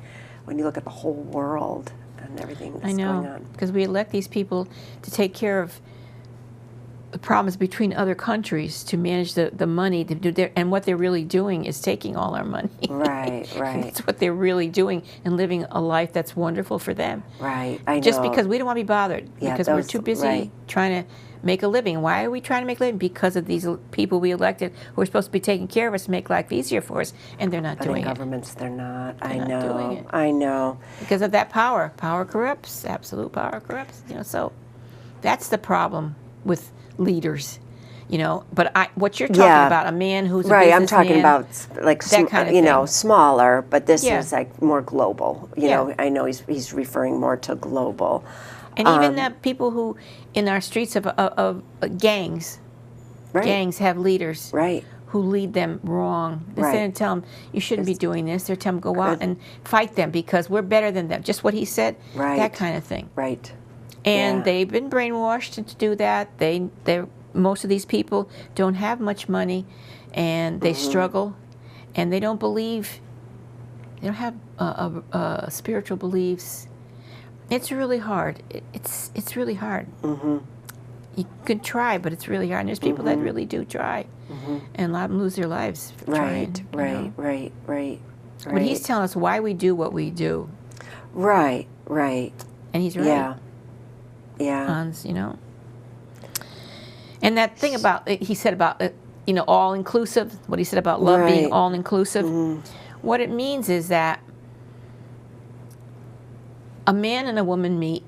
when you look at the whole world and everything that's going on. Because we elect these people to take care of the problems between other countries, to manage the money, to do and what they're really doing is taking all our money. Right. That's what they're really doing, and living a life that's wonderful for them. Right, I know. Just because we don't want to be bothered, because we're too busy right. trying to make a living. Why are we trying to make a living? Because of these people we elected who are supposed to be taking care of us, make life easier for us, and they're not doing it. Governments, they're not. They're not doing it. I know. Because of that power. Power corrupts. Absolute power corrupts. So that's the problem with leaders. But what you're talking about, a man who's right. a I'm talking businessman, about like that kind of thing. Smaller, but this is like more global. You know, I know he's referring more to global. And even the people who in our streets of gangs, gangs have leaders who lead them wrong. Instead of telling them, you shouldn't be doing this, they're telling them, go out and fight them because we're better than them. Just what he said, that kind of thing. Right. And they've been brainwashed to do that. Most of these people don't have much money, and they struggle, and they don't believe. They don't have spiritual beliefs. It's really hard. It's really hard. You can try, but it's really hard. And there's people that really do try, and a lot of them lose their lives for trying. Right. But he's telling us why we do what we do. Right. And he's right. Yeah. Hans, And that thing about, he said about, all-inclusive, what he said about love being all-inclusive, what it means is that a man and a woman meet,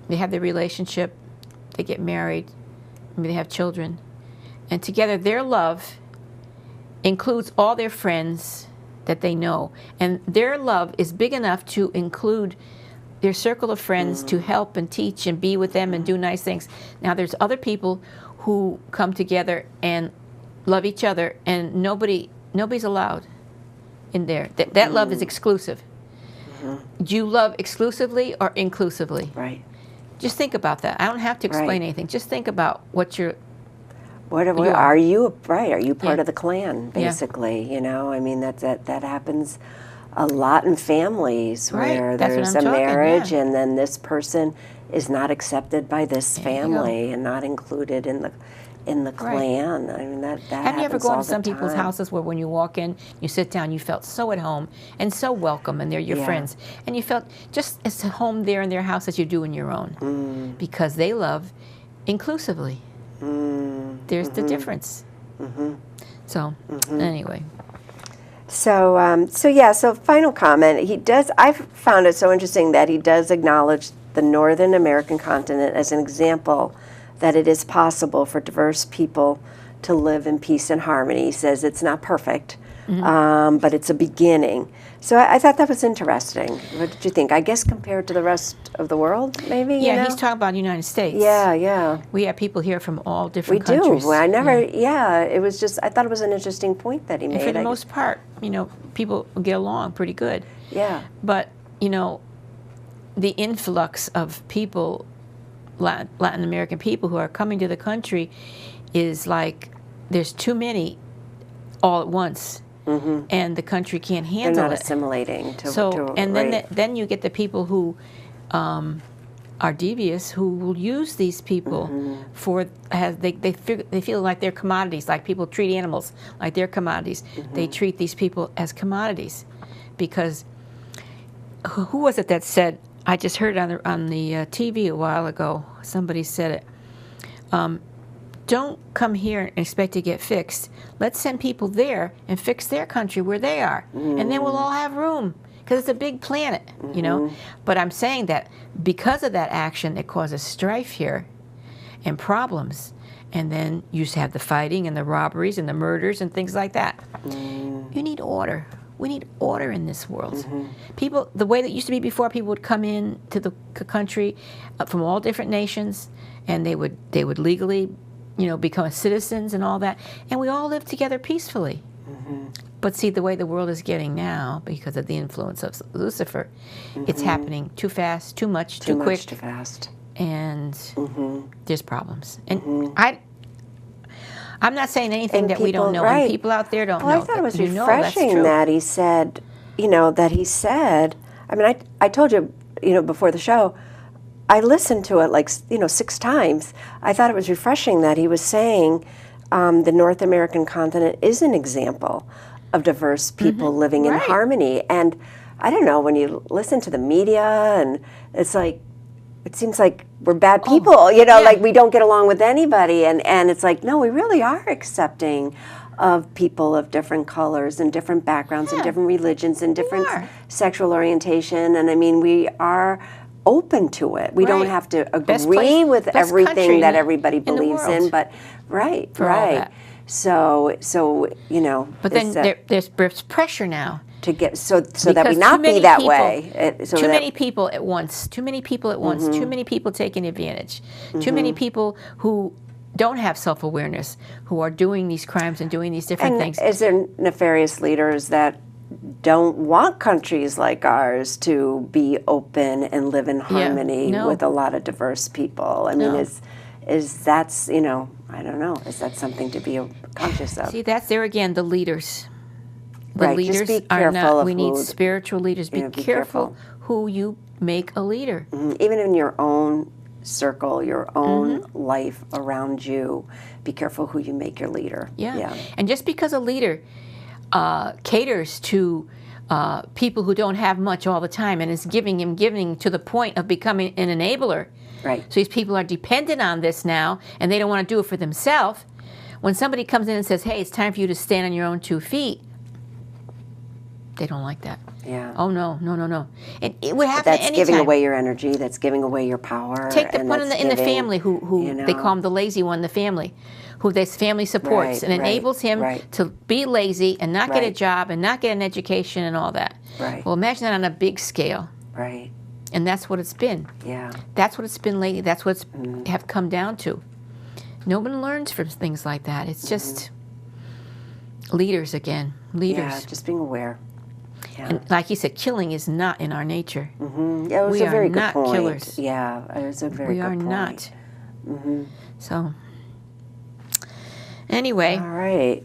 they have their relationship, they get married, maybe they have children, and together their love includes all their friends that they know, and their love is big enough to include their circle of friends to help and teach and be with them and do nice things. Now there's other people who come together and love each other, and nobody's allowed in there. That love is exclusive. Do you love exclusively or inclusively? Right. Just think about that. I don't have to explain anything. Just think about what you're. Are you part of the clan, basically? I mean that happens a lot in families where there's a marriage and then this person is not accepted by this family and not included in the clan. I mean that Have you ever gone to some people's houses where when you walk in, you sit down, you felt so at home and so welcome, and they're your friends, and you felt just as at home there in their house as you do in your own, because they love inclusively. There's the difference. So anyway. So final comment. I've found it so interesting that he does acknowledge the Northern American continent as an example that it is possible for diverse people to live in peace and harmony. He says it's not perfect, but it's a beginning. So I thought that was interesting. What did you think? I guess compared to the rest of the world, maybe? Yeah, he's talking about the United States. Yeah. We have people here from all different countries. We do. I never, it was just, I thought it was an interesting point that he made. And for the most part, people get along pretty good. Yeah. But, the influx of people, Latin American people who are coming to the country is like there's too many all at once. And the country can't handle it. They're not assimilating. Then you get the people who are devious, who will use these people for they feel like they're commodities, like people treat animals like they're commodities. They treat these people as commodities, because who was it that said? I just heard it on the TV a while ago. Somebody said it. Don't come here and expect to get fixed. Let's send people there and fix their country where they are. And then we'll all have room, because it's a big planet, But I'm saying that because of that action, it causes strife here and problems. And then you just have the fighting and the robberies and the murders and things like that. You need order. We need order in this world. People, the way that used to be before, people would come in to the country from all different nations, and they would legally become citizens and all that, and we all live together peacefully. But see, the way the world is getting now, because of the influence of Lucifer, it's happening too fast, too much, too quick. Too fast. and there's problems. And I'm not saying anything And that we don't know. right. And people out there don't know. Well, I thought it was You know that's refreshing true. that he said, I mean, I told you, before the show, I listened to it like, 6 times. I thought it was refreshing that he was saying the North American continent is an example of diverse people living in Right. harmony. And I don't know, when you listen to the media, and it's like, it seems like we're bad people, like we don't get along with anybody. And it's like, no, we really are accepting of people of different colors and different backgrounds and different religions and different sexual orientation. And I mean, we are open to it. We don't Right. have to Best agree place- with best everything country that in everybody the believes in, world. but right. For all that. So But then there's pressure now. to get so that we Because not too many be that people- way. Too many people at once. Too many people at once. Too many people taking advantage. Too many people who don't have self-awareness, who are doing these crimes and doing these different things. Is there nefarious leaders that don't want countries like ours to be open and live in harmony no. with a lot of diverse people? I mean, No. is that's I don't know. Is that something to be conscious of? See, that's there again, the leaders. The Right, just leaders be are careful not, of we need who- spiritual leaders. Be be careful careful. who you make a leader. Even in your own circle, your own life around you, be careful who you make your leader. Yeah. And just because a leader caters to people who don't have much all the time and is giving to the point of becoming an enabler. Right. So these people are dependent on this now, and they don't want to do it for themselves. When somebody comes in and says, hey, it's time for you to stand on your own 2 feet, they don't like that. Yeah. Oh, no. And it would happen That's anytime. giving away your energy. That's giving away your power. Take the and one that's in the giving, family who they call him the lazy one in the family, who this family supports Right, and enables him right. to be lazy and not get a Right. job and not get an education and all that. Right. Well, imagine that on a big scale. Right. And that's what it's been. Yeah. That's what it's been lately. That's what's have come down to. No one learns from things like that. It's just leaders again. Leaders. Yeah, just being aware. Yeah. And like you said, killing is not in our nature. Yeah, it was we a very are good not point. killers. Yeah, it was a very We good are point. not. So, anyway, All right.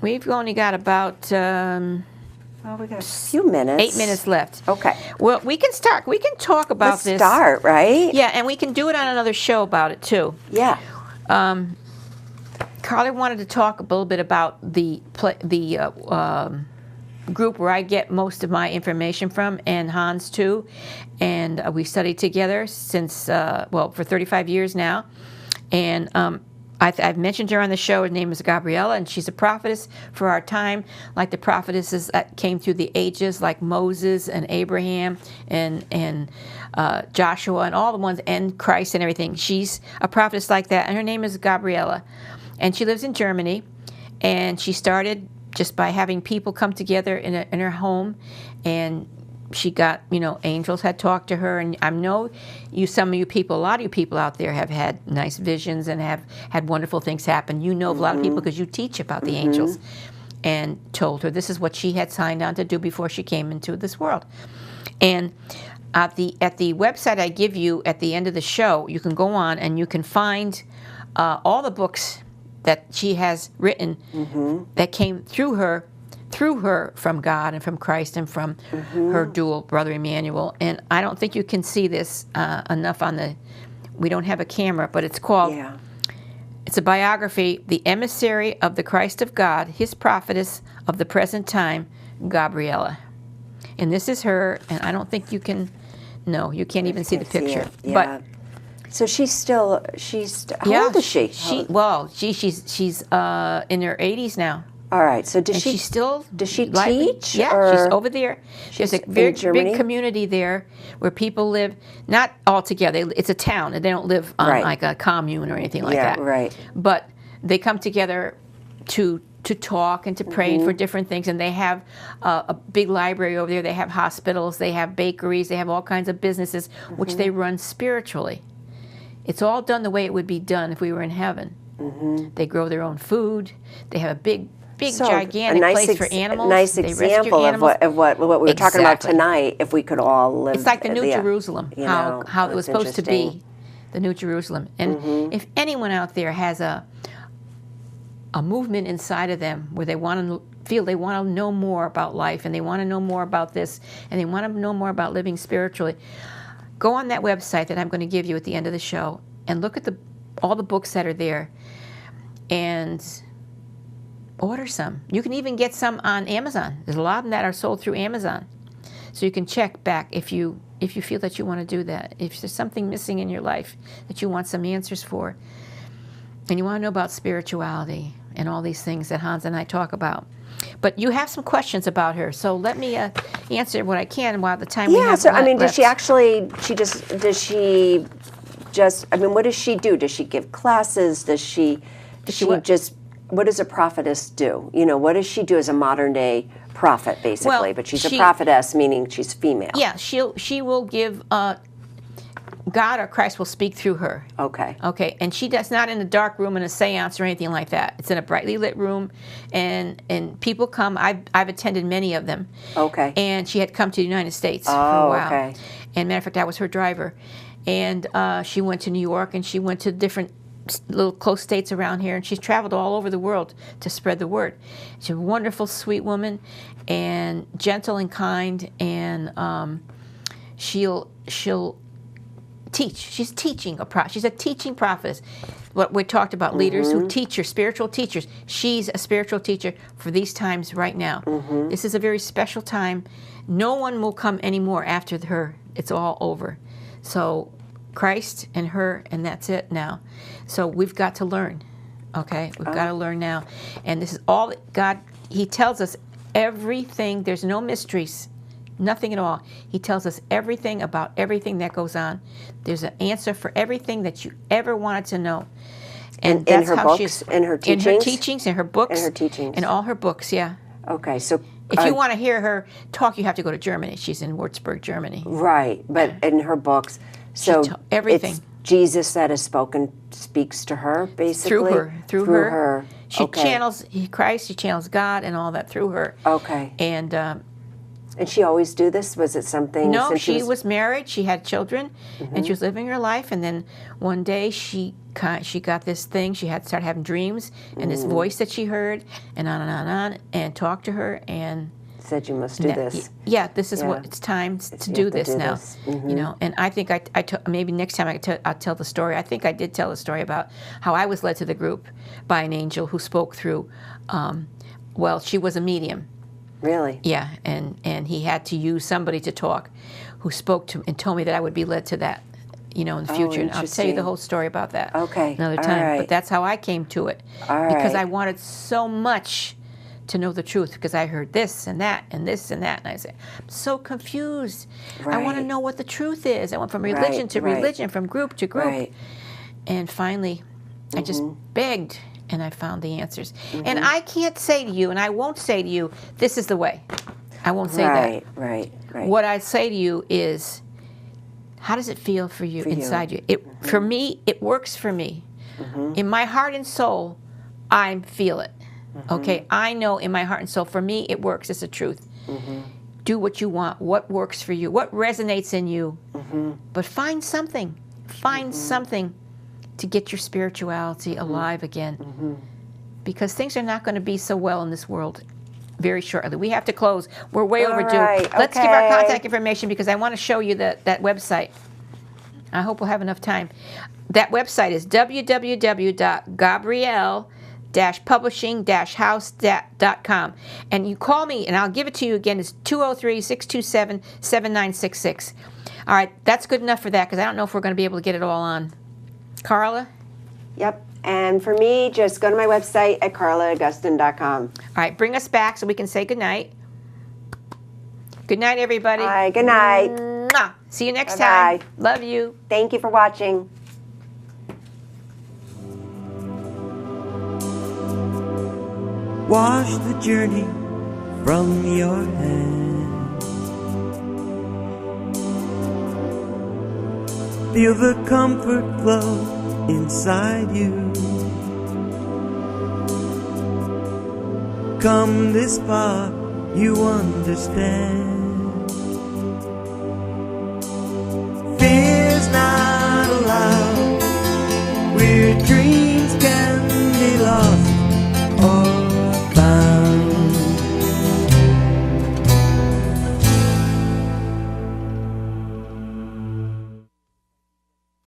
we've only got about Well, we got a few minutes. 8 minutes left. Okay. Well, we can start. We can talk about Let's this. start, right? Yeah, and we can do it on another show about it too. Yeah. Carly wanted to talk a little bit about the group where I get most of my information from, and Hans too. And we studied together since, for 35 years now. And I've mentioned her on the show. Her name is Gabriella, and she's a prophetess for our time, like the prophetesses that came through the ages, like Moses and Abraham and Joshua and all the ones, and Christ and everything. She's a prophetess like that, and her name is Gabriella. And she lives in Germany, and she started just by having people come together in her home, and she got, angels had talked to her, and I know some of you people, a lot of you people out there have had nice visions and have had wonderful things happen. You know of a lot of people because you teach about the angels, and told her this is what she had signed on to do before she came into this world. And at the website I give you at the end of the show, you can go on and you can find all the books that she has written that came through her from God and from Christ and from her dual brother Emmanuel. And I don't think you can see this enough we don't have a camera, but it's called, it's a biography, The Emissary of the Christ of God, His Prophetess of the Present Time, Gabriella. And this is her, and I don't think you can, no, you can't even see the picture. Yeah. But So how old is she? She's in her 80s now. All right. So And she still does she lightly- teach? Yeah, or she's over there. There's a in very Germany? big community there where people live, not all together. It's a town, and they don't live on Right. like a commune or anything like Yeah, that. right. But they come together to talk and to pray for different things, and they have a big library over there. They have hospitals, they have bakeries, they have all kinds of businesses which they run spiritually. It's all done the way it would be done if we were in heaven. They grow their own food. They have a big big, So, gigantic place for animals. A nice They rescue example of animals. what we were talking about Exactly. tonight. If we could all live, It's like the New Jerusalem, you how know, it was that's supposed to interesting. be, the New Jerusalem. And if anyone out there has a movement inside of them where they want to feel they want to know more about life, and they want to know more about this, and they want to know more about living spiritually, go on that website that I'm going to give you at the end of the show and look at all the books that are there and order some. You can even get some on Amazon. There's a lot of them that are sold through Amazon. So you can check back if you feel that you want to do that. If there's something missing in your life that you want some answers for, and you want to know about spirituality and all these things that Hans and I talk about. But you have some questions about her, so let me answer what I can while the time we have so I mean, left. does she just, I mean, what does she do? Does she give classes? Does she what? What does a prophetess do? You know, what does she do as a modern day prophet, basically? Well, but she's a prophetess, meaning she's female. Yeah, she will give, God or Christ will speak through her. Okay. Okay, and she does not in a dark room in a seance or anything like that. It's in a brightly lit room, and people come. I've attended many of them. Okay. And she had come to the United States for a while. Okay. And matter of fact, I was her driver. And she went to New York, and she went to different little close states around here, and she's traveled all over the world to spread the word. She's a wonderful, sweet woman, and gentle and kind, and she'll teach. She's teaching she's a teaching prophetess. What we talked about, leaders who teach, spiritual teachers. She's a spiritual teacher for these times right now. This is a very special time. No one will come anymore after her. It's all over. So Christ and her, and that's it now. So we've got to learn, okay? We've got to learn now. And this is all God, He tells us everything. There's no mysteries, nothing at all. He tells us everything about everything that goes on. There's an answer for everything that you ever wanted to know. And that's in her how books, in her teachings? In her teachings, in her books. In her teachings. In all her books, yeah. Okay, so... If you want to hear her talk, you have to go to Germany. She's in Würzburg, Germany. Right, but in her books... So everything. It's Jesus that has speaks to her, basically? Through her. She Okay. channels Christ, she channels God and all that through her. Okay. And she always do this? Was it something? no, since she was married, she had children, and she was living her life, and then one day she got this thing, she started having dreams, and this voice that she heard, and on and on and on, and talked to her, and said you must do this. Yeah, this is what it's time to do this now. You know, and I think maybe next time I'll tell the story. I think I did tell the story about how I was led to the group by an angel who spoke through. Well, she was a medium. Really? Yeah, and he had to use somebody to talk, who spoke to and told me that I would be led to that, you know, in the future. And I'll tell you the whole story about that. Another time. All right. But that's how I came to it, because I wanted so much to know the truth, because I heard this and that and this and that, and I said, I'm so confused. I want to know what the truth is. I went from religion to religion, from group to group, and finally, I just begged, and I found the answers. And I can't say to you, and I won't say to you, this is the way. I won't say that. Right. What I say to you is, how does it feel for you inside you? For me, it works for me. In my heart and soul, I feel it. Okay, I know in my heart and soul, for me, it works. It's the truth. Do what you want, what works for you, what resonates in you. But find something. Find something to get your spirituality alive again. Because things are not going to be so well in this world very shortly. We have to close. We're way overdue. Let's give our contact information, because I want to show you that website. I hope we'll have enough time. That website is www.gabrielle-publishing-house.com. And you call me, and I'll give it to you again. It's 203-627-7966. All right, that's good enough for that, because I don't know if we're going to be able to get it all on. Carla? Yep. And for me, just go to my website at carlaaugustin.com. All right, bring us back so we can say goodnight. Good night, everybody. Bye. Good night. Mwah. See you next Bye-bye. time. Love you. Thank you for watching. Wash the journey from your hands. Feel the comfort flow inside you. come this far, you understand. Fear's not allowed, we're dreaming.